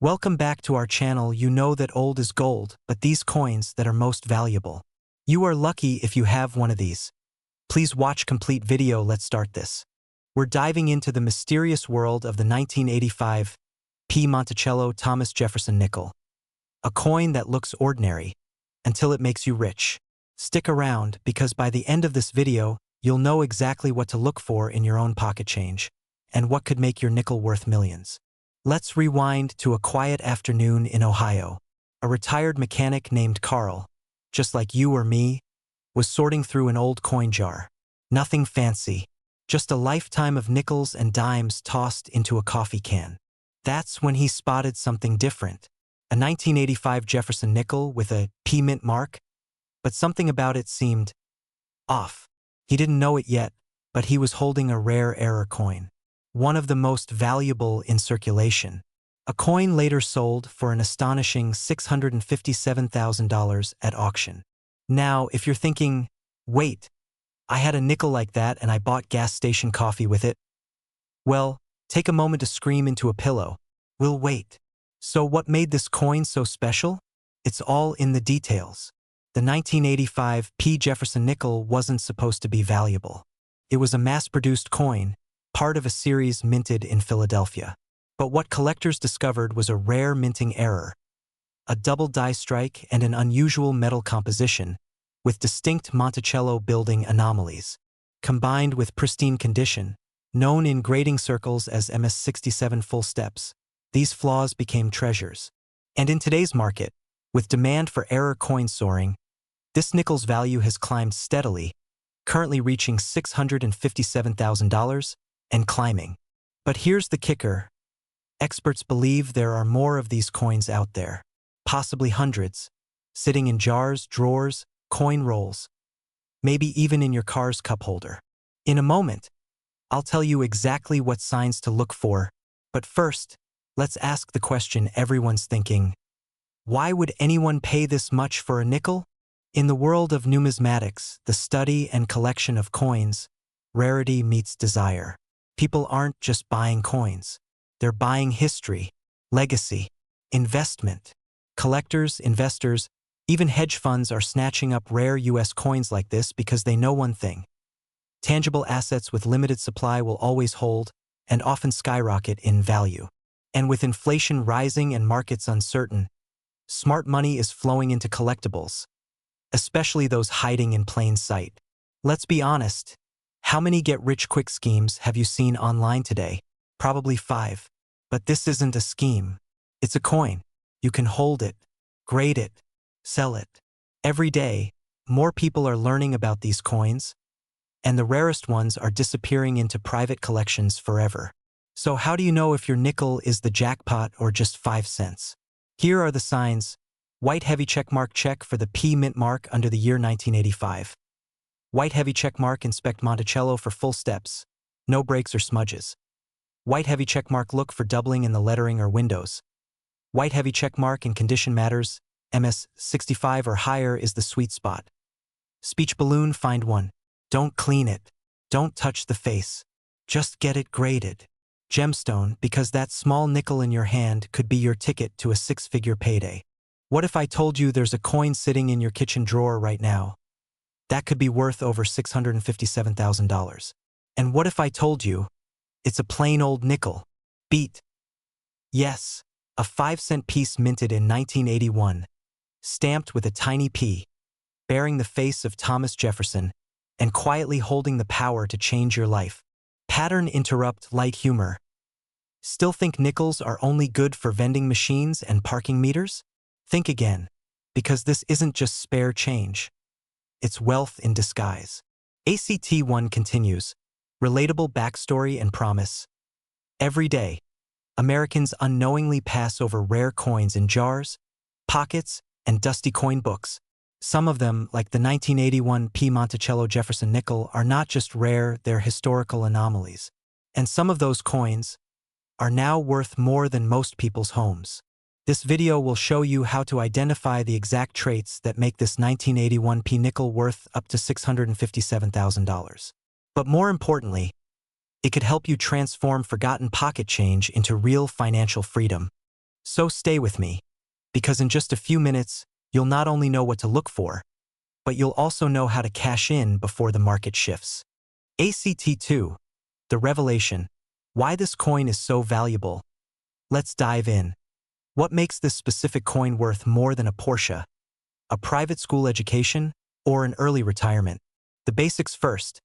Welcome back to our channel. You know that old is gold, but these coins that are most valuable. You are lucky if you have one of these. Please watch complete video. Let's start this. We're diving into the mysterious world of the 1985 P. Monticello Thomas Jefferson nickel. A coin that looks ordinary until it makes you rich. Stick around because by the end of this video, you'll know exactly what to look for in your own pocket change and what could make your nickel worth millions. Let's rewind to a quiet afternoon in Ohio. A retired mechanic named Carl, just like you or me, was sorting through an old coin jar. Nothing fancy, just a lifetime of nickels and dimes tossed into a coffee can. That's when he spotted something different. A 1985 Jefferson nickel with a P mint mark, but something about it seemed off. He didn't know it yet, but he was holding a rare error coin. One of the most valuable in circulation. A coin later sold for an astonishing $657,000 at auction. Now, if you're thinking, wait, I had a nickel like that and I bought gas station coffee with it. Well, take a moment to scream into a pillow. We'll wait. So what made this coin so special? It's all in the details. The 1985 P. Jefferson nickel wasn't supposed to be valuable. It was a mass-produced coin, part of a series minted in Philadelphia. But what collectors discovered was a rare minting error, a double die strike and an unusual metal composition, with distinct Monticello building anomalies. Combined with pristine condition, known in grading circles as MS-67 full steps, these flaws became treasures. And in today's market, with demand for error coins soaring, this nickel's value has climbed steadily, currently reaching $657,000 and climbing. But here's the kicker. Experts believe there are more of these coins out there, possibly hundreds, sitting in jars, drawers, coin rolls, maybe even in your car's cup holder. In a moment, I'll tell you exactly what signs to look for, but first, let's ask the question everyone's thinking. Why would anyone pay this much for a nickel? In the world of numismatics, the study and collection of coins, rarity meets desire. People aren't just buying coins. They're buying history, legacy, investment. Collectors, investors, even hedge funds are snatching up rare U.S. coins like this because they know one thing. Tangible assets with limited supply will always hold and often skyrocket in value. And with inflation rising and markets uncertain, smart money is flowing into collectibles, especially those hiding in plain sight. Let's be honest. How many get-rich-quick schemes have you seen online today? Probably 5. But this isn't a scheme. It's a coin. You can hold it, grade it, sell it. Every day, more people are learning about these coins, and the rarest ones are disappearing into private collections forever. So how do you know if your nickel is the jackpot or just 5 cents? Here are the signs. White heavy checkmark, check for the P mint mark under the year 1985. White heavy checkmark, inspect Monticello for full steps, no breaks or smudges. White heavy checkmark, look for doubling in the lettering or windows. White heavy checkmark in condition matters, MS-65 or higher is the sweet spot. Speech balloon, find one. Don't clean it. Don't touch the face. Just get it graded. Gemstone, because that small nickel in your hand could be your ticket to a 6-figure payday. What if I told you there's a coin sitting in your kitchen drawer right now? That could be worth over $657,000. And what if I told you it's a plain old nickel? Beat. Yes, a 5-cent piece minted in 1981, stamped with a tiny P, bearing the face of Thomas Jefferson, and quietly holding the power to change your life. Pattern interrupt, light humor. Still think nickels are only good for vending machines and parking meters? Think again, because this isn't just spare change. It's wealth in disguise. ACT1 continues. Relatable backstory and promise. Every day, Americans unknowingly pass over rare coins in jars, pockets, and dusty coin books. Some of them, like the 1981 P. Monticello Jefferson nickel, are not just rare, they're historical anomalies. And some of those coins are now worth more than most people's homes. This video will show you how to identify the exact traits that make this 1981 P nickel worth up to $657,000. But more importantly, it could help you transform forgotten pocket change into real financial freedom. So stay with me, because in just a few minutes, you'll not only know what to look for, but you'll also know how to cash in before the market shifts. ACT2, the revelation. Why this coin is so valuable. Let's dive in. What makes this specific coin worth more than a Porsche, a private school education, or an early retirement? The basics first.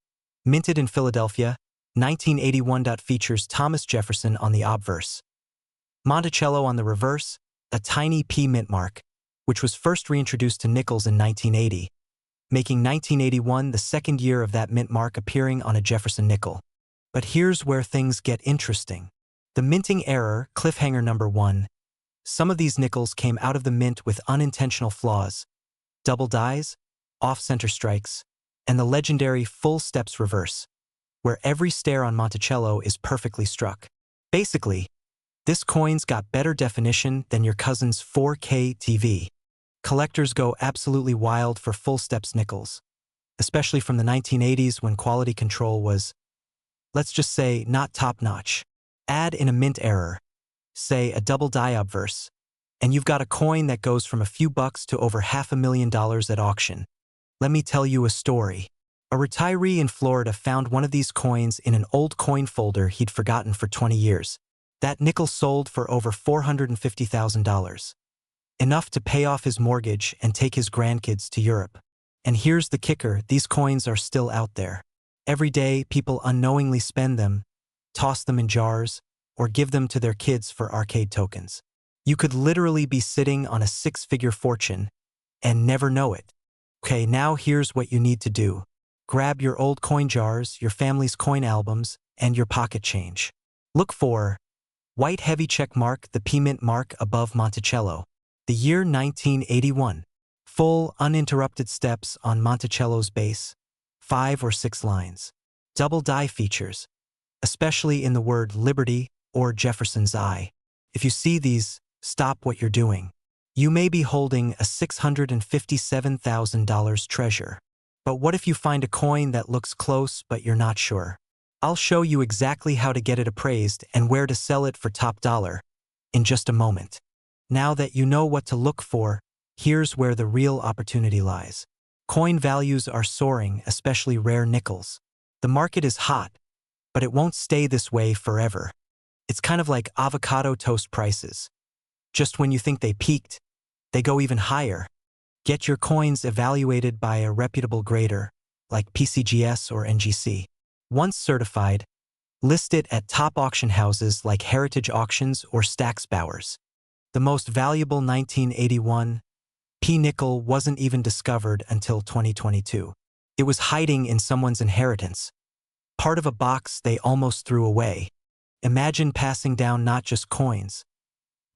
Minted in Philadelphia, 1981. Features Thomas Jefferson on the obverse. Monticello on the reverse, a tiny P mint mark, which was first reintroduced to nickels in 1980, making 1981 the second year of that mint mark appearing on a Jefferson nickel. But here's where things get interesting. The minting error, cliffhanger number 1. Some of these nickels came out of the mint with unintentional flaws, double dies, off-center strikes, and the legendary full steps reverse, where every stare on Monticello is perfectly struck. Basically, this coin's got better definition than your cousin's 4K TV. Collectors go absolutely wild for full steps nickels, especially from the 1980s when quality control was, let's just say, not top-notch. Add in a mint error, say a double die obverse, and you've got a coin that goes from a few bucks to over $500,000 at auction. Let me tell you a story. A retiree in Florida found one of these coins in an old coin folder he'd forgotten for 20 years. That nickel sold for over $450,000. Enough to pay off his mortgage and take his grandkids to Europe. And here's the kicker, these coins are still out there. Every day, people unknowingly spend them, toss them in jars, or give them to their kids for arcade tokens. You could literally be sitting on a 6-figure fortune and never know it. Okay, now here's what you need to do. Grab your old coin jars, your family's coin albums, and your pocket change. Look for white heavy check mark, the P mint mark above Monticello. The year 1981. Full, uninterrupted steps on Monticello's base, 5 or 6 lines. Double die features, especially in the word Liberty or Jefferson's eye. If you see these, stop what you're doing. You may be holding a $657,000 treasure. But what if you find a coin that looks close but you're not sure? I'll show you exactly how to get it appraised and where to sell it for top dollar in just a moment. Now that you know what to look for, here's where the real opportunity lies. Coin values are soaring, especially rare nickels. The market is hot, but it won't stay this way forever. It's kind of like avocado toast prices. Just when you think they peaked, they go even higher. Get your coins evaluated by a reputable grader, like PCGS or NGC. Once certified, list it at top auction houses like Heritage Auctions or Stack's Bowers. The most valuable 1981 P nickel wasn't even discovered until 2022. It was hiding in someone's inheritance, part of a box they almost threw away. Imagine passing down not just coins,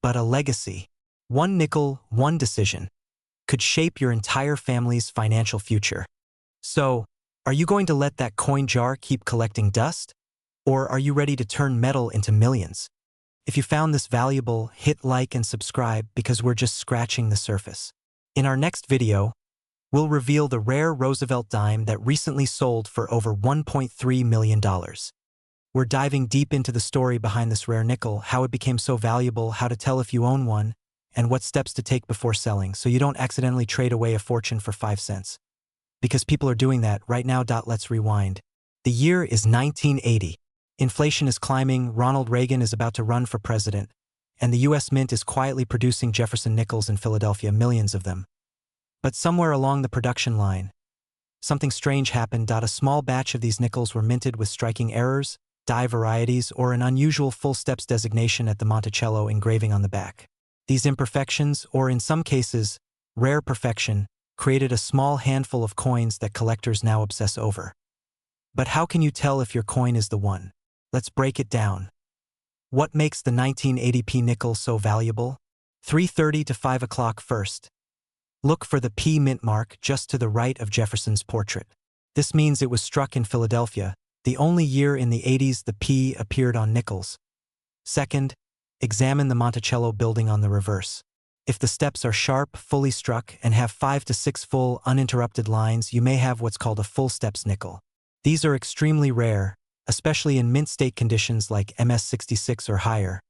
but a legacy. One nickel, one decision, could shape your entire family's financial future. So, are you going to let that coin jar keep collecting dust? Or are you ready to turn metal into millions? If you found this valuable, hit like and subscribe because we're just scratching the surface. In our next video, we'll reveal the rare Roosevelt dime that recently sold for over $1.3 million. We're diving deep into the story behind this rare nickel, how it became so valuable, how to tell if you own one, and what steps to take before selling so you don't accidentally trade away a fortune for 5 cents. Because people are doing that right now. Let's rewind. The year is 1980. Inflation is climbing, Ronald Reagan is about to run for president, and the U.S. Mint is quietly producing Jefferson nickels in Philadelphia, millions of them. But somewhere along the production line, something strange happened. A small batch of these nickels were minted with striking errors, die varieties, or an unusual full steps designation at the Monticello engraving on the back. These imperfections, or in some cases, rare perfection, created a small handful of coins that collectors now obsess over. But how can you tell if your coin is the one? Let's break it down. What makes the 1980 P nickel so valuable? 3:30 to 5 o'clock first. Look for the P mint mark just to the right of Jefferson's portrait. This means it was struck in Philadelphia, the only year in the 80s the P appeared on nickels. Second, examine the Monticello building on the reverse. If the steps are sharp, fully struck, and have 5 to 6 full, uninterrupted lines, you may have what's called a full steps nickel. These are extremely rare, especially in mint state conditions like MS66 or higher.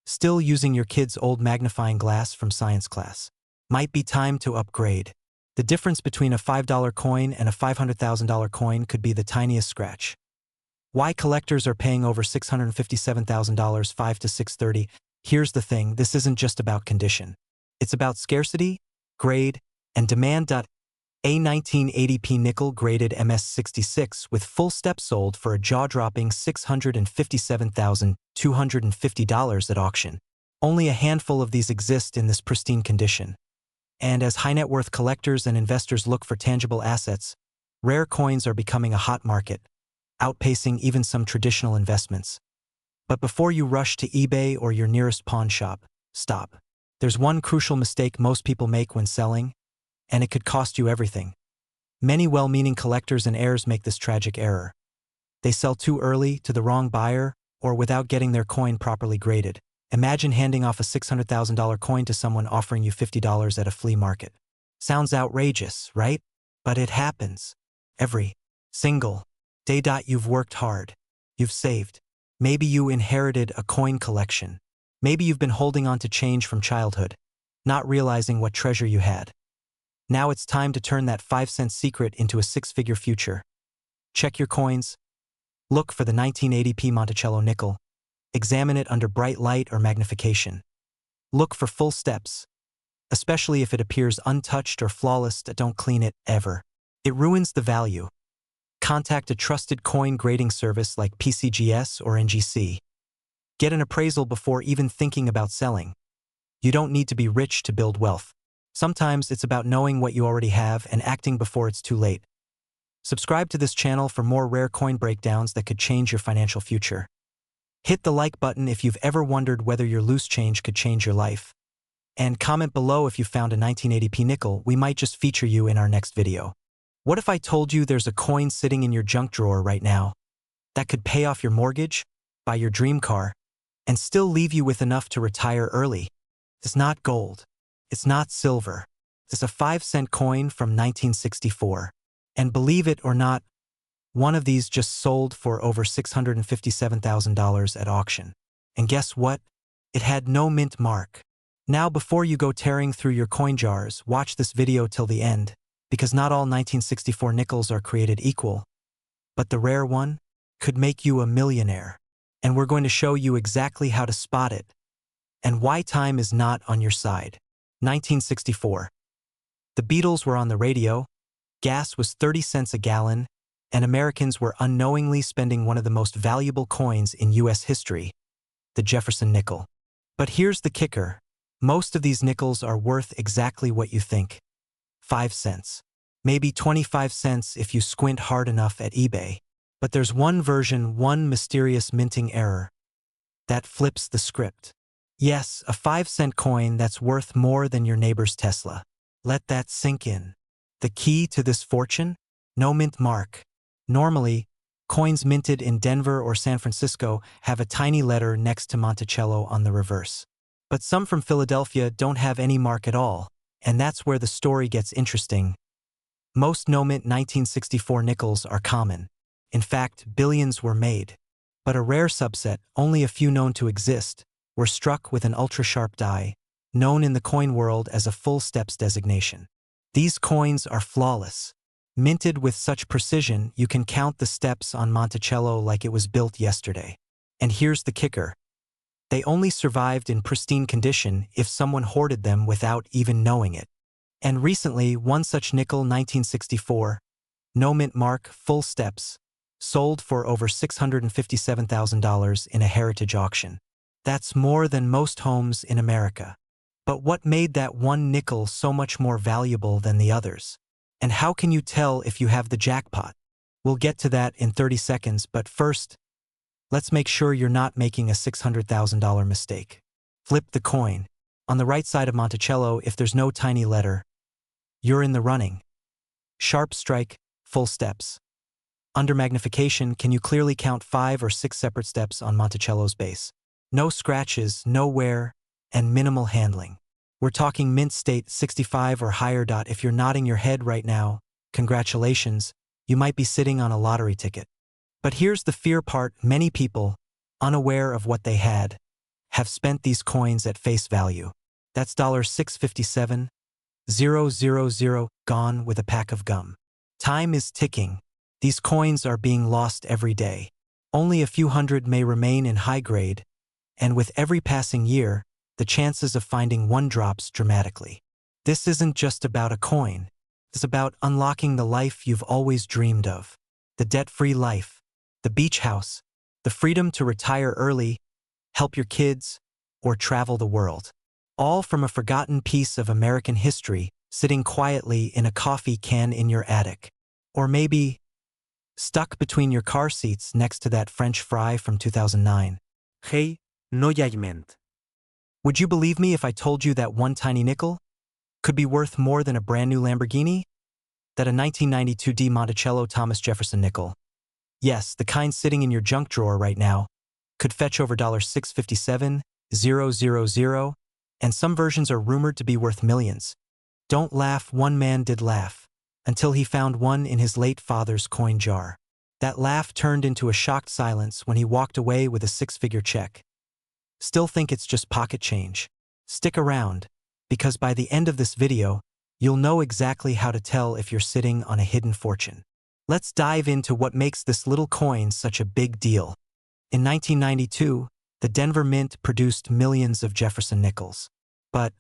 Still using your kid's old magnifying glass from science class? Might be time to upgrade. The difference between a $5 coin and a $500,000 coin could be the tiniest scratch. Why collectors are paying over $657,000 5 to 630? Here's the thing, this isn't just about condition. It's about scarcity, grade, and demand. A 1980p nickel-graded MS-66 with full step sold for a jaw-dropping $657,250 at auction. Only a handful of these exist in this pristine condition. And as high-net-worth collectors and investors look for tangible assets, rare coins are becoming a hot market, outpacing even some traditional investments. But before you rush to eBay or your nearest pawn shop, stop. There's one crucial mistake most people make when selling, and it could cost you everything. Many well-meaning collectors and heirs make this tragic error. They sell too early, to the wrong buyer, or without getting their coin properly graded. Imagine handing off a $600,000 coin to someone offering you $50 at a flea market. Sounds outrageous, right? But it happens. Every single day. You've worked hard. You've saved. Maybe you inherited a coin collection. Maybe you've been holding on to change from childhood, not realizing what treasure you had. Now it's time to turn that 5-cent secret into a 6-figure future. Check your coins. Look for the 1980p Monticello nickel. Examine it under bright light or magnification. Look for full steps, especially if it appears untouched or flawless. Don't clean it, ever. It ruins the value. Contact a trusted coin grading service like PCGS or NGC. Get an appraisal before even thinking about selling. You don't need to be rich to build wealth. Sometimes it's about knowing what you already have and acting before it's too late. Subscribe to this channel for more rare coin breakdowns that could change your financial future. Hit the like button if you've ever wondered whether your loose change could change your life. And comment below if you found a 1980p nickel. We might just feature you in our next video. What if I told you there's a coin sitting in your junk drawer right now that could pay off your mortgage, buy your dream car, and still leave you with enough to retire early? It's not gold. It's not silver. It's a 5-cent coin from 1964. And believe it or not, one of these just sold for over $657,000 at auction. And guess what? It had no mint mark. Now before you go tearing through your coin jars, watch this video till the end, because not all 1964 nickels are created equal. But the rare one could make you a millionaire. And we're going to show you exactly how to spot it and why time is not on your side. 1964. The Beatles were on the radio, gas was 30 cents a gallon, and Americans were unknowingly spending one of the most valuable coins in U.S. history, the Jefferson nickel. But here's the kicker. Most of these nickels are worth exactly what you think. 5 cents. Maybe 25 cents if you squint hard enough at eBay. But there's one version, one mysterious minting error, that flips the script. Yes, a 5-cent coin that's worth more than your neighbor's Tesla. Let that sink in. The key to this fortune? No mint mark. Normally, coins minted in Denver or San Francisco have a tiny letter next to Monticello on the reverse. But some from Philadelphia don't have any mark at all, and that's where the story gets interesting. Most no-mint 1964 nickels are common. In fact, billions were made. But a rare subset, only a few known to exist, were struck with an ultra-sharp die, known in the coin world as a full steps designation. These coins are flawless. Minted with such precision, you can count the steps on Monticello like it was built yesterday. And here's the kicker. They only survived in pristine condition if someone hoarded them without even knowing it. And recently, one such nickel 1964, no mint mark, full steps, sold for over $657,000 in a heritage auction. That's more than most homes in America. But what made that one nickel so much more valuable than the others? And how can you tell if you have the jackpot? We'll get to that in 30 seconds, but first, let's make sure you're not making a $600,000 mistake. Flip the coin. On the right side of Monticello, if there's no tiny letter, you're in the running. Sharp strike, full steps. Under magnification, can you clearly count 5 or 6 separate steps on Monticello's base? No scratches, no wear, and minimal handling. We're talking mint state 65 or higher. If you're nodding your head right now, congratulations, you might be sitting on a lottery ticket. But here's the fear part. Many people, unaware of what they had have spent these coins at face value. That's $657,000 gone with a pack of gum. Time is ticking. These coins are being lost every day. Only a few hundred may remain in high grade, and with every passing year, the chances of finding one drops dramatically. This isn't just about a coin. It's about unlocking the life you've always dreamed of. The debt-free life, the beach house, the freedom to retire early, help your kids, or travel the world. All from a forgotten piece of American history sitting quietly in a coffee can in your attic. Or maybe stuck between your car seats next to that French fry from 2009. Hey, no judgment. Would you believe me if I told you that one tiny nickel could be worth more than a brand new Lamborghini? That a 1992 D Monticello Thomas Jefferson nickel, yes, the kind sitting in your junk drawer right now, could fetch over $657,000, and some versions are rumored to be worth millions. Don't laugh, one man did laugh, until he found one in his late father's coin jar. That laugh turned into a shocked silence when he walked away with a six-figure check. Still think it's just pocket change? Stick around, because by the end of this video, you'll know exactly how to tell if you're sitting on a hidden fortune. Let's dive into what makes this little coin such a big deal. In 1992, the Denver Mint produced millions of Jefferson nickels. But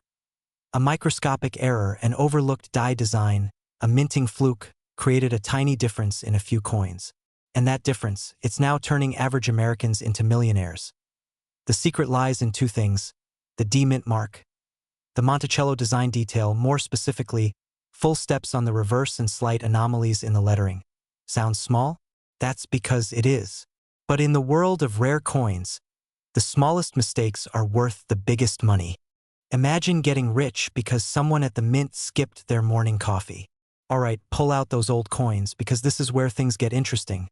a microscopic error, an overlooked die design, a minting fluke, created a tiny difference in a few coins. And that difference, it's now turning average Americans into millionaires. The secret lies in two things: the D-Mint mark, the Monticello design detail, more specifically, full steps on the reverse and slight anomalies in the lettering. Sounds small? That's because it is. But in the world of rare coins, the smallest mistakes are worth the biggest money. Imagine getting rich because someone at the mint skipped their morning coffee. All right, pull out those old coins because this is where things get interesting.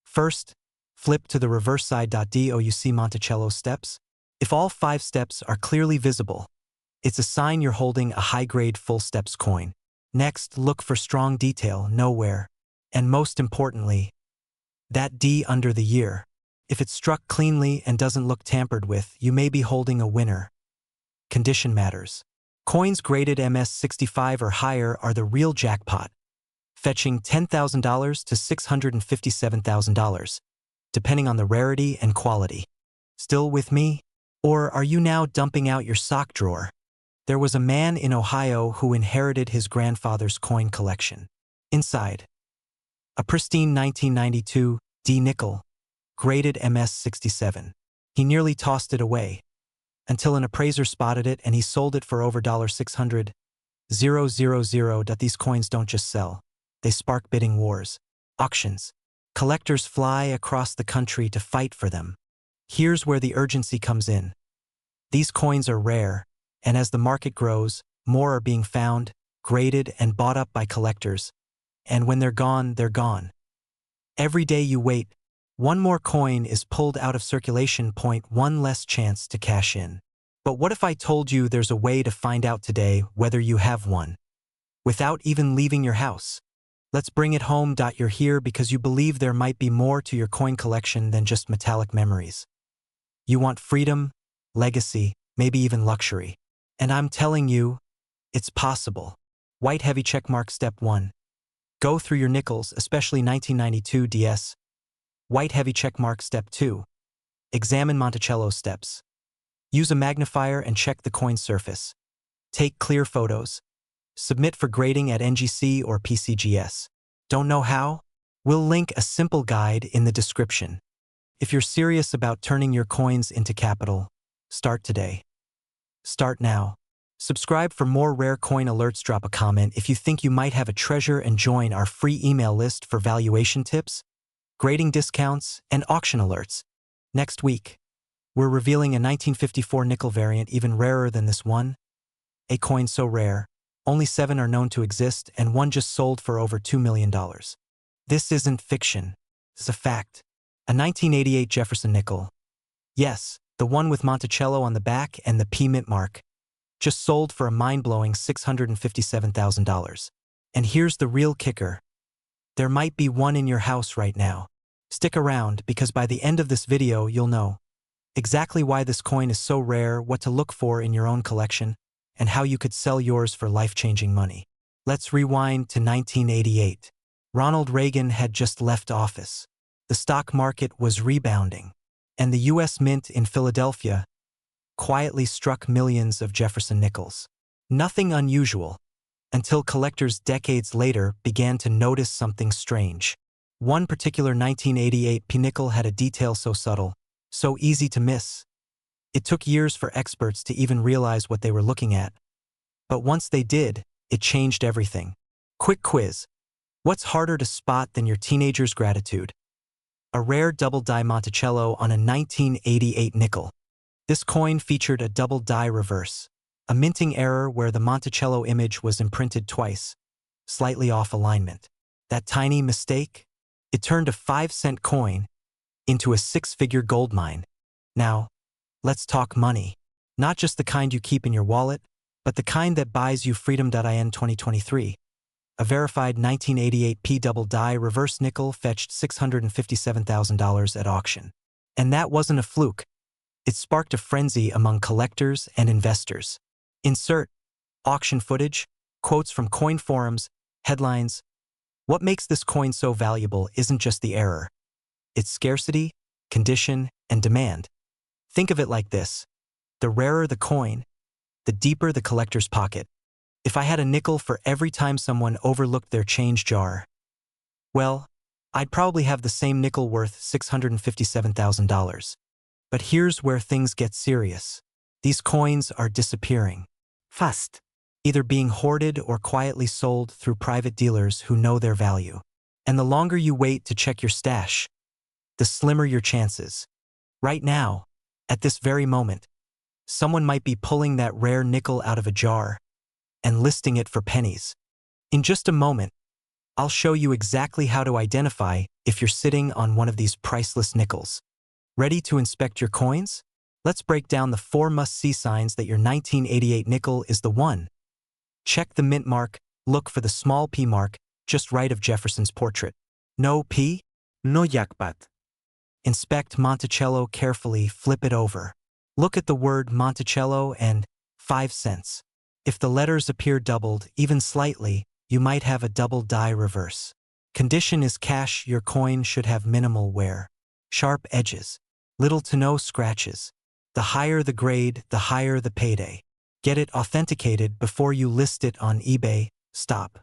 First, flip to the reverse side. Do you see Monticello steps? If all 5 steps are clearly visible, it's a sign you're holding a high-grade full steps coin. Next, look for strong detail nowhere. And most importantly, that D under the year. If it's struck cleanly and doesn't look tampered with, you may be holding a winner. Condition matters. Coins graded MS65 or higher are the real jackpot, fetching $10,000 to $657,000, depending on the rarity and quality. Still with me? Or are you now dumping out your sock drawer? There was a man in Ohio who inherited his grandfather's coin collection. Inside, a pristine 1992 D nickel, graded MS67. He nearly tossed it away, until an appraiser spotted it and he sold it for over $600,000. These coins don't just sell. They spark bidding wars, auctions. Collectors fly across the country to fight for them. Here's where the urgency comes in. These coins are rare, and as the market grows, more are being found, graded, and bought up by collectors. And when they're gone, they're gone. Every day you wait, one more coin is pulled out of circulation. One less chance to cash in. But what if I told you there's a way to find out today whether you have one, without even leaving your house? Let's bring it home. You're here because you believe there might be more to your coin collection than just metallic memories. You want freedom, legacy, maybe even luxury. And I'm telling you, it's possible. White heavy checkmark step 1. Go through your nickels, especially 1992 DS. White heavy checkmark step 2. Examine Monticello steps. Use a magnifier and check the coin surface. Take clear photos. Submit for grading at NGC or PCGS. Don't know how? We'll link a simple guide in the description. If you're serious about turning your coins into capital, start today. Start now. Subscribe for more rare coin alerts. Drop a comment if you think you might have a treasure and join our free email list for valuation tips, grading discounts, and auction alerts. Next week, we're revealing a 1954 nickel variant even rarer than this one. A coin so rare, only 7 are known to exist and one just sold for over $2 million. This isn't fiction. It's a fact. A 1988 Jefferson nickel. Yes, the one with Monticello on the back and the P-Mint mark. Just sold for a mind-blowing $657,000. And here's the real kicker. There might be one in your house right now. Stick around because by the end of this video you'll know. exactly why this coin is so rare, what to look for in your own collection, and how you could sell yours for life-changing money. Let's rewind to 1988. Ronald Reagan had just left office. The stock market was rebounding, and the U.S. Mint in Philadelphia quietly struck millions of Jefferson nickels. Nothing unusual, until collectors decades later began to notice something strange. One particular 1988 nickel had a detail so subtle, so easy to miss. It took years for experts to even realize what they were looking at. But once they did, it changed everything. Quick quiz. What's harder to spot than your teenager's gratitude? A rare double-die Monticello on a 1988 nickel. This coin featured a double-die reverse, a minting error where the Monticello image was imprinted twice, slightly off alignment. That tiny mistake? It turned a 5-cent coin into a 6-figure gold mine. Now, let's talk money. Not just the kind you keep in your wallet, but the kind that buys you freedom.in 2023. A verified 1988 P double-die reverse nickel fetched $657,000 at auction. And that wasn't a fluke. It sparked a frenzy among collectors and investors. Insert auction footage, quotes from coin forums, headlines. What makes this coin so valuable isn't just the error. It's scarcity, condition, and demand. Think of it like this. The rarer the coin, the deeper the collector's pocket. If I had a nickel for every time someone overlooked their change jar, well, I'd probably have the same nickel worth $657,000. But here's where things get serious. These coins are disappearing. Fast. Either being hoarded or quietly sold through private dealers who know their value. And the longer you wait to check your stash, the slimmer your chances. Right now, at this very moment, someone might be pulling that rare nickel out of a jar and listing it for pennies. In just a moment, I'll show you exactly how to identify if you're sitting on one of these priceless nickels. Ready to inspect your coins? Let's break down the 4 must-see signs that your 1988 nickel is the one. Check the mint mark, look for the small P mark, just right of Jefferson's portrait. No P? No jackpot. Inspect Monticello carefully, flip it over. Look at the word Monticello and 5 cents. If the letters appear doubled, even slightly, you might have a double-die reverse. Condition is cash, your coin should have minimal wear. Sharp edges. Little to no scratches. The higher the grade, the higher the payday. Get it authenticated before you list it on eBay. Stop.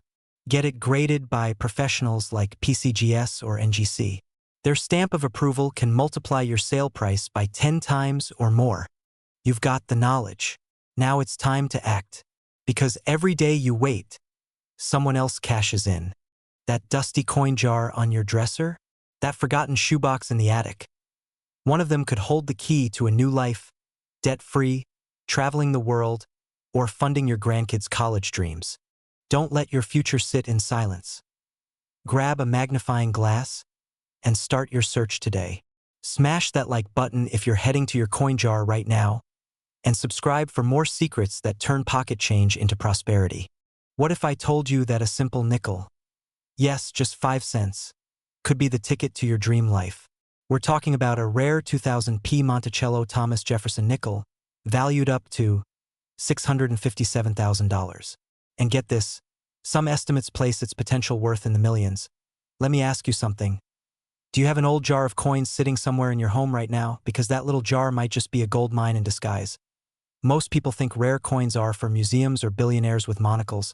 Get it graded by professionals like PCGS or NGC. Their stamp of approval can multiply your sale price by 10 times or more. You've got the knowledge. Now it's time to act. Because every day you wait, someone else cashes in. That dusty coin jar on your dresser? That forgotten shoebox in the attic? One of them could hold the key to a new life, debt-free, traveling the world, or funding your grandkids' college dreams. Don't let your future sit in silence. Grab a magnifying glass and start your search today. Smash that like button if you're heading to your coin jar right now, and subscribe for more secrets that turn pocket change into prosperity. What if I told you that a simple nickel, yes, just 5 cents, could be the ticket to your dream life? We're talking about a rare 2000 P Monticello Thomas Jefferson nickel, valued up to $657,000. And get this, some estimates place its potential worth in the millions. Let me ask you something. Do you have an old jar of coins sitting somewhere in your home right now? Because that little jar might just be a gold mine in disguise. Most people think rare coins are for museums or billionaires with monocles.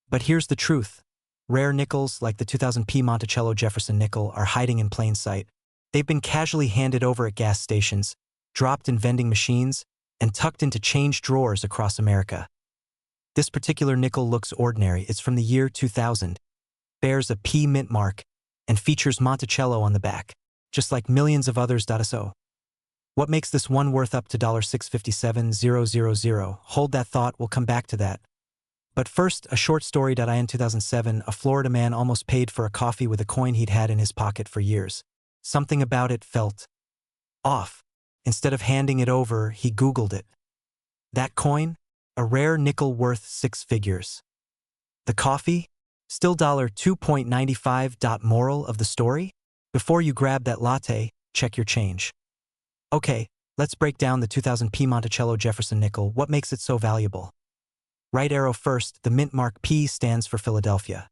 But here's the truth. Rare nickels, like the 2000 P Monticello Jefferson nickel, are hiding in plain sight. They've been casually handed over at gas stations, dropped in vending machines, and tucked into change drawers across America. This particular nickel looks ordinary. It's from the year 2000, bears a P mint mark, and features Monticello on the back, just like millions of others. So, what makes this one worth up to $657,000? Hold that thought, we'll come back to that. But first, a short story. In 2007, a Florida man almost paid for a coffee with a coin he'd had in his pocket for years. Something about it felt off. Instead of handing it over, he Googled it. That coin? A rare nickel worth 6 figures. The coffee? Still $2.95. Moral of the story? Before you grab that latte, check your change. Okay, Let's break down the 2000p Monticello Jefferson nickel. What makes it so valuable? Right arrow first, the mint mark P stands for Philadelphia.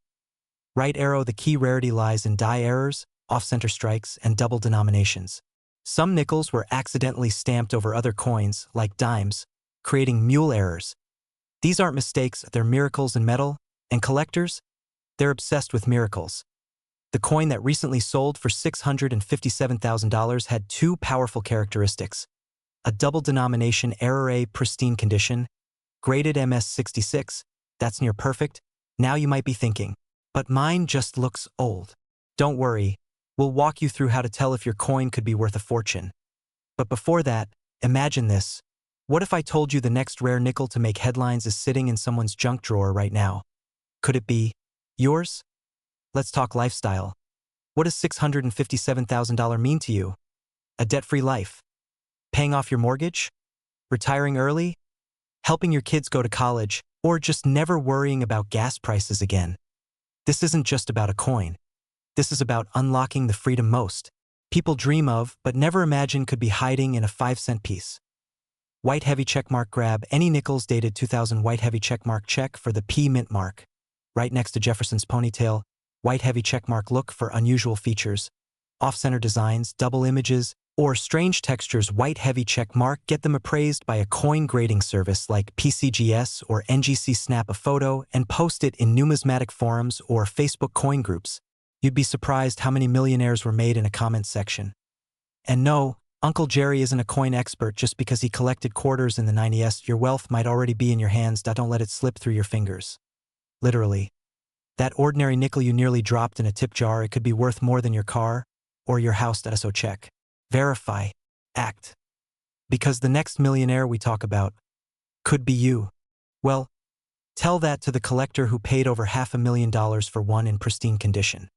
Right arrow, the key rarity lies in die errors, off-center strikes, and double denominations. Some nickels were accidentally stamped over other coins, like dimes, creating mule errors. These aren't mistakes, they're miracles in metal, and collectors, they're obsessed with miracles. The coin that recently sold for $657,000 had two powerful characteristics: a double denomination error, A pristine condition, graded MS66, that's near perfect. Now you might be thinking, but mine just looks old. Don't worry, we'll walk you through how to tell if your coin could be worth a fortune. But before that, imagine this. What if I told you the next rare nickel to make headlines is sitting in someone's junk drawer right now? Could it be yours? Let's talk lifestyle. What does $657,000 mean to you? A debt-free life? Paying off your mortgage? Retiring early? Helping your kids go to college? Or just never worrying about gas prices again? This isn't just about a coin. This is about unlocking the freedom most people dream of but never imagine could be hiding in a 5-cent piece. White heavy checkmark. Grab any nickels dated 2000 white heavy checkmark. Check for the P mint mark. Right next to Jefferson's ponytail, white heavy checkmark. Look for unusual features, off-center designs, double images, or strange textures. White heavy checkmark. Get them appraised by a coin grading service like PCGS or NGC. Snap a photo and post it in numismatic forums or Facebook coin groups. You'd be surprised how many millionaires were made in a comment section. And no, Uncle Jerry isn't a coin expert just because he collected quarters in the 90s. Your wealth might already be in your hands. Don't let it slip through your fingers. Literally. That ordinary nickel you nearly dropped in a tip jar, it could be worth more than your car or your house. So check, verify, act. Because the next millionaire we talk about could be you. Well, tell that to the collector who paid over $500,000 for one in pristine condition.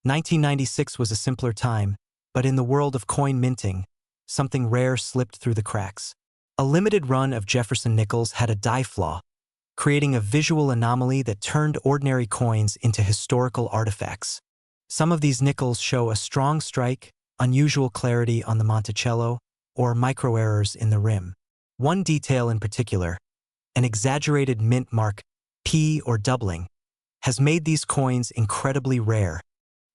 1996 was a simpler time, but in the world of coin minting, something rare slipped through the cracks. A limited run of Jefferson nickels had a die flaw, creating a visual anomaly that turned ordinary coins into historical artifacts. Some of these nickels show a strong strike, unusual clarity on the Monticello, or micro-errors in the rim. One detail in particular, an exaggerated mint mark, P or doubling, has made these coins incredibly rare.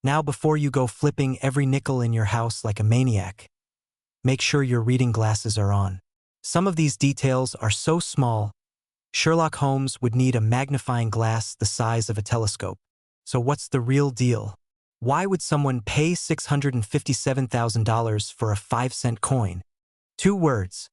Now before you go flipping every nickel in your house like a maniac, make sure your reading glasses are on. Some of these details are so small, Sherlock Holmes would need a magnifying glass the size of a telescope. So what's the real deal? Why would someone pay $657,000 for a 5-cent coin? 2 words: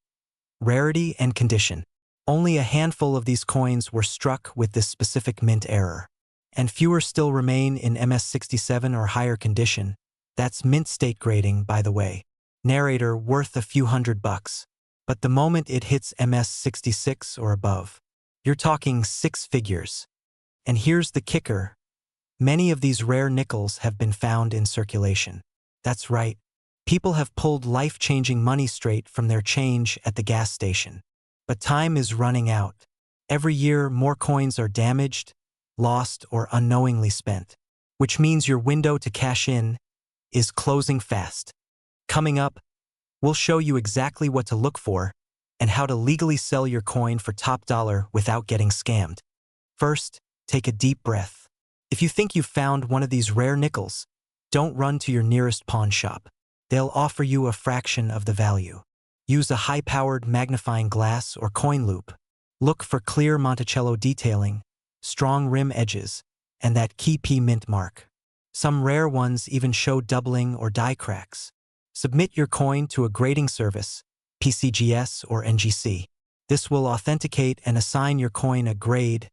rarity and condition. Only a handful of these coins were struck with this specific mint error, and fewer still remain in MS67 or higher condition. That's mint state grading, by the way. Narrator worth a few $100, but the moment it hits MS66 or above, you're talking 6 figures. And here's the kicker. Many of these rare nickels have been found in circulation. That's right. People have pulled life-changing money straight from their change at the gas station. But time is running out. Every year, more coins are damaged, lost, or unknowingly spent, which means your window to cash in is closing fast. Coming up, we'll show you exactly what to look for and how to legally sell your coin for top dollar without getting scammed. First, take a deep breath. If you think you've found one of these rare nickels, don't run to your nearest pawn shop. They'll offer you a fraction of the value. Use a high-powered magnifying glass or coin loop. Look for clear Monticello detailing, strong rim edges, and that key P mint mark. Some rare ones even show doubling or die cracks. Submit your coin to a grading service, PCGS or NGC. This will authenticate and assign your coin a grade,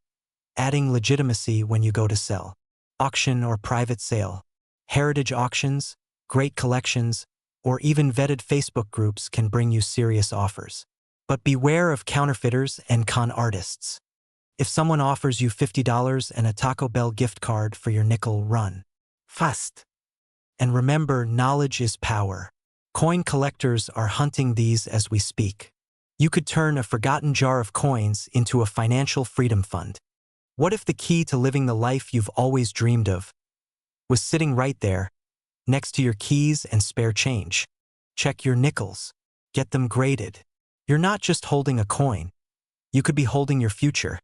adding legitimacy when you go to sell. Auction or private sale. Heritage auctions, great collections, or even vetted Facebook groups can bring you serious offers. But beware of counterfeiters and con artists. If someone offers you $50 and a Taco Bell gift card for your nickel, run fast. And remember, knowledge is power. Coin collectors are hunting these as we speak. You could turn a forgotten jar of coins into a financial freedom fund. What if the key to living the life you've always dreamed of was sitting right there, next to your keys and spare change? Check your nickels. Get them graded. You're not just holding a coin. You could be holding your future.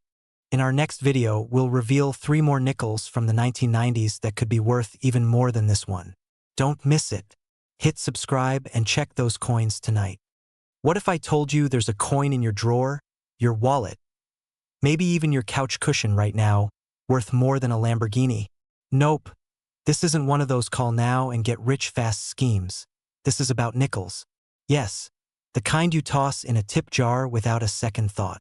In our next video, we'll reveal 3 more nickels from the 1990s that could be worth even more than this one. Don't miss it. Hit subscribe and check those coins tonight. What if I told you there's a coin in your drawer, your wallet, maybe even your couch cushion right now, worth more than a Lamborghini? Nope. This isn't one of those call now and get rich fast schemes. This is about nickels. Yes, the kind you toss in a tip jar without a second thought.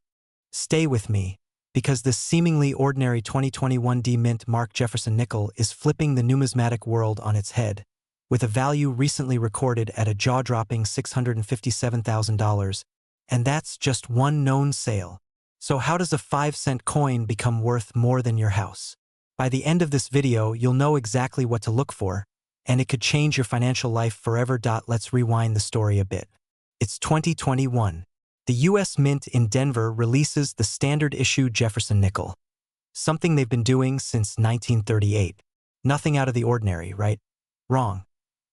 Stay with me, because this seemingly ordinary 2021 D-Mint Mark Jefferson nickel is flipping the numismatic world on its head, with a value recently recorded at a jaw-dropping $657,000, and that's just one known sale. So how does a 5-cent coin become worth more than your house? By the end of this video, you'll know exactly what to look for, and it could change your financial life forever. Let's rewind the story a bit. It's 2021. The U.S. Mint in Denver releases the standard issue Jefferson nickel, something they've been doing since 1938. Nothing out of the ordinary, right? Wrong.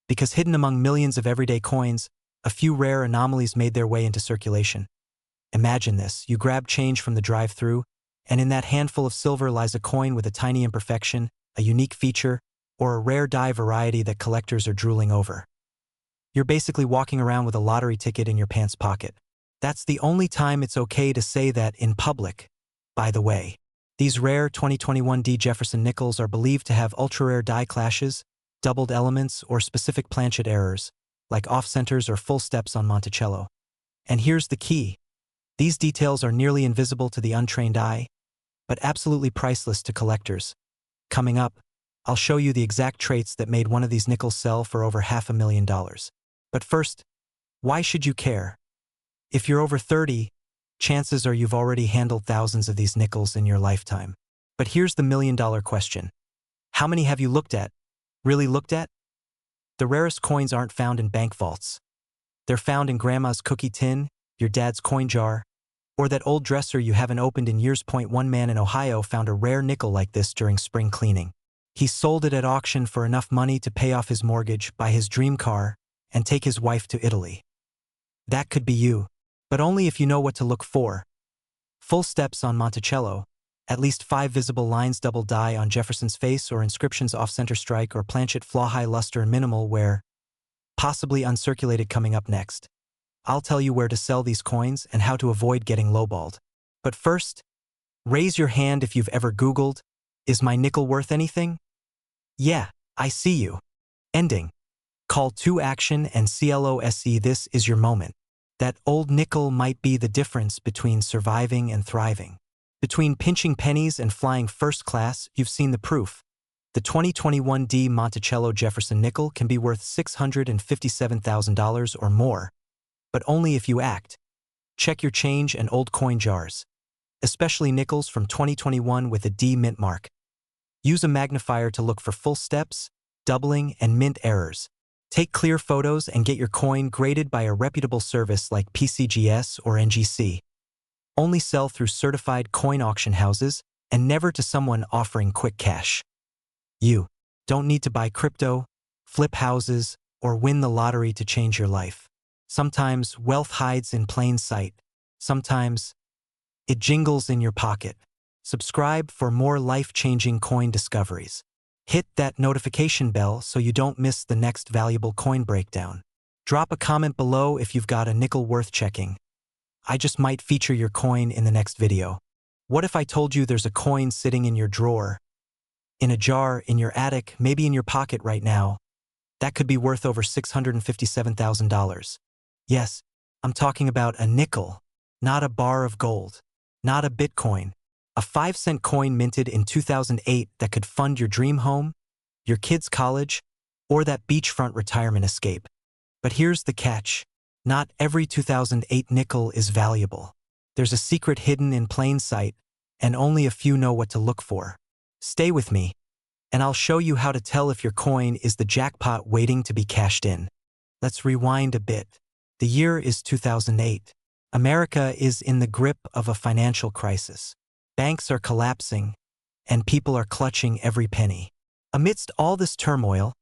Because hidden among millions of everyday coins, a few rare anomalies made their way into circulation. Imagine this: you grab change from the drive-thru, and in that handful of silver lies a coin with a tiny imperfection, a unique feature, or a rare die variety that collectors are drooling over. You're basically walking around with a lottery ticket in your pants pocket. That's the only time it's okay to say that in public. By the way, these rare 2021 D Jefferson nickels are believed to have ultra-rare die clashes, doubled elements, or specific planchet errors, like off-centers or full steps on Monticello. And here's the key. These details are nearly invisible to the untrained eye, but absolutely priceless to collectors. Coming up, I'll show you the exact traits that made one of these nickels sell for over $500,000. But first, why should you care? If you're over 30, chances are you've already handled thousands of these nickels in your lifetime. But here's the million-dollar question. How many have you looked at? Really looked at? The rarest coins aren't found in bank vaults. They're found in grandma's cookie tin, your dad's coin jar, or that old dresser you haven't opened in years. One man in Ohio found a rare nickel like this during spring cleaning. He sold it at auction for enough money to pay off his mortgage, buy his dream car, and take his wife to Italy. That could be you, but only if you know what to look for. Full steps on Monticello, at least 5 visible lines, double die on Jefferson's face, or inscriptions off-center strike or planchet flaw, high luster and minimal wear, possibly uncirculated. Coming up next, I'll tell you where to sell these coins and how to avoid getting lowballed. But first, raise your hand if you've ever Googled, "Is my nickel worth anything?" Yeah, I see you. Ending. Call to action and CLOSE. This is your moment. That old nickel might be the difference between surviving and thriving. Between pinching pennies and flying first class, you've seen the proof. The 2021 D Monticello Jefferson nickel can be worth $657,000 or more, but only if you act. Check your change and old coin jars, especially nickels from 2021 with a D mint mark. Use a magnifier to look for full steps, doubling, and mint errors. Take clear photos and get your coin graded by a reputable service like PCGS or NGC. Only sell through certified coin auction houses and never to someone offering quick cash. You don't need to buy crypto, flip houses, or win the lottery to change your life. Sometimes wealth hides in plain sight. Sometimes it jingles in your pocket. Subscribe for more life-changing coin discoveries. Hit that notification bell so you don't miss the next valuable coin breakdown. Drop a comment below if you've got a nickel worth checking. I just might feature your coin in the next video. What if I told you there's a coin sitting in your drawer, in a jar, in your attic, maybe in your pocket right now, that could be worth over $657,000? Yes, I'm talking about a nickel, not a bar of gold, not a Bitcoin. A 5-cent coin minted in 2008 that could fund your dream home, your kids' college, or that beachfront retirement escape. But here's the catch. Not every 2008 nickel is valuable. There's a secret hidden in plain sight, and only a few know what to look for. Stay with me, and I'll show you how to tell if your coin is the jackpot waiting to be cashed in. Let's rewind a bit. The year is 2008. America is in the grip of a financial crisis. Banks are collapsing, and people are clutching every penny. Amidst all this turmoil,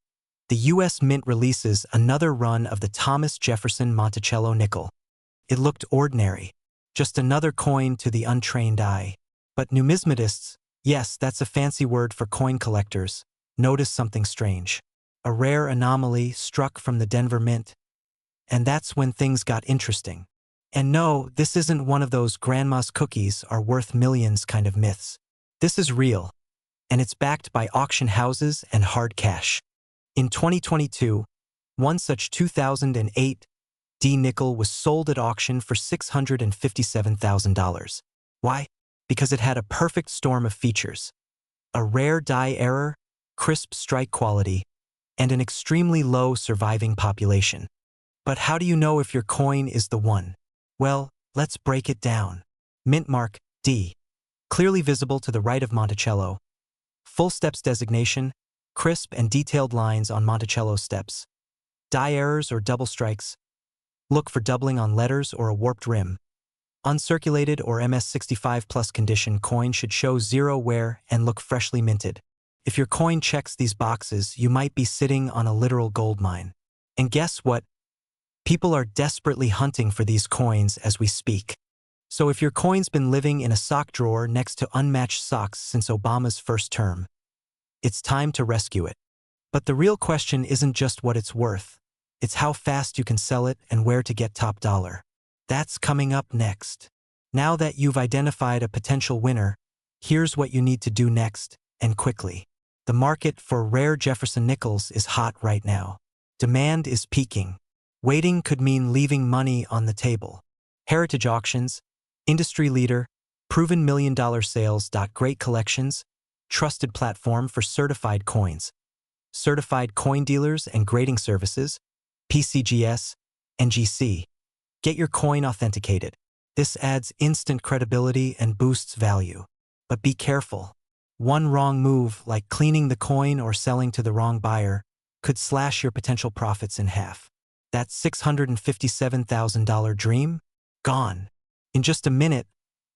The U.S. Mint releases another run of the Thomas Jefferson Monticello nickel. It looked ordinary, just another coin to the untrained eye. But numismatists, yes, that's a fancy word for coin collectors, notice something strange. A rare anomaly struck from the Denver Mint. And that's when things got interesting. And no, this isn't one of those grandma's cookies are worth millions kind of myths. This is real, and it's backed by auction houses and hard cash. In 2022, one such 2008 D nickel was sold at auction for $657,000. Why? Because it had a perfect storm of features. A rare die error, crisp strike quality, and an extremely low surviving population. But how do you know if your coin is the one? Well, let's break it down. Mint mark, D. Clearly visible to the right of Monticello. Full steps designation, crisp and detailed lines on Monticello steps. Die errors or double strikes. Look for doubling on letters or a warped rim. Uncirculated or MS65 plus condition coin should show zero wear and look freshly minted. If your coin checks these boxes, you might be sitting on a literal gold mine. And guess what? People are desperately hunting for these coins as we speak. So if your coin's been living in a sock drawer next to unmatched socks since Obama's first term, it's time to rescue it. But the real question isn't just what it's worth. It's how fast you can sell it and where to get top dollar. That's coming up next. Now that you've identified a potential winner, here's what you need to do next, and quickly. The market for rare Jefferson nickels is hot right now. Demand is peaking. Waiting could mean leaving money on the table. Heritage Auctions, industry leader, proven million-dollar sales. Great collections, trusted platform for certified coins. Certified coin dealers and grading services, PCGS, NGC. Get your coin authenticated. This adds instant credibility and boosts value. But be careful. One wrong move, like cleaning the coin or selling to the wrong buyer, could slash your potential profits in half. That $657,000 dream? Gone. In just a minute,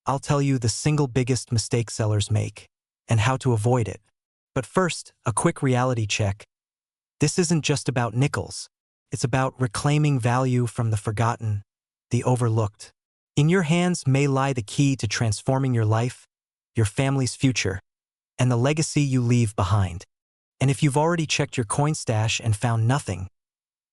I'll tell you the single biggest mistake sellers make and how to avoid it. But first, a quick reality check. This isn't just about nickels. It's about reclaiming value from the forgotten, the overlooked. In your hands may lie the key to transforming your life, your family's future, and the legacy you leave behind. And if you've already checked your coin stash and found nothing,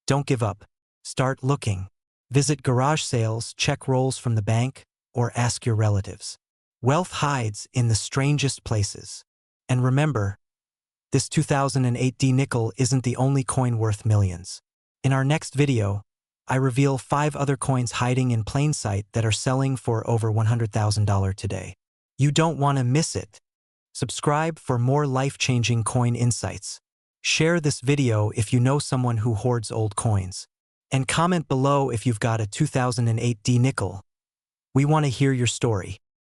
don't give up. Start looking. Visit garage sales, check rolls from the bank, or ask your relatives. Wealth hides in the strangest places. And remember, this 2008 D nickel isn't the only coin worth millions. In our next video, I reveal 5 other coins hiding in plain sight that are selling for over $100,000 today. You don't want to miss it. Subscribe for more life-changing coin insights. Share this video if you know someone who hoards old coins. And comment below if you've got a 2008 D nickel. We want to hear your story.